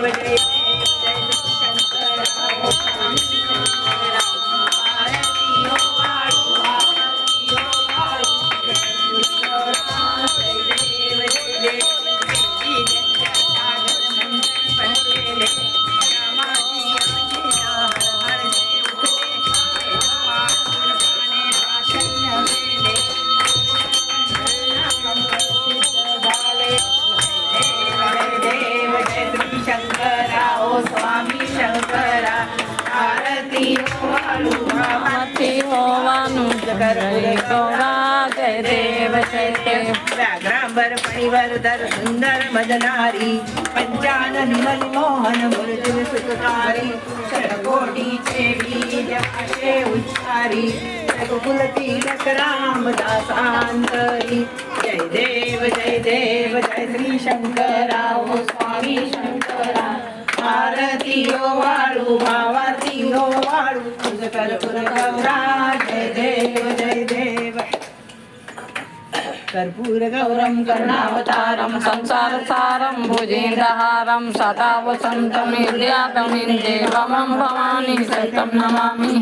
जय शंकर स्वामी शंकरा आरती हो वाळू आरती हो वाळू जय देव जय शंकरा ओ स्वामी शंकरा आरती हो वाळू आरती हो वाळू जय गौरा जय देव जय देव व्याघ्रांबर फणीवरधर सुंदर मदनारी पंचानन मनमोहन मुरली सुतकारी शतकोटीचे बीज आशे उच्चारी रघुकुल तिलक रामदास अंतरी जय देव जय श्री शंकरा ओ स्वामी शंकरा आरती हो वाळू भावारती हो वाळू तुझ कर्पूर गौरा जय देव कर्पूर गौरम करुणावतारं संसारसारं भुजेन्द्रहारं सदा वसन्तं हृदयातमिं देवं भवानी सहितं नमामि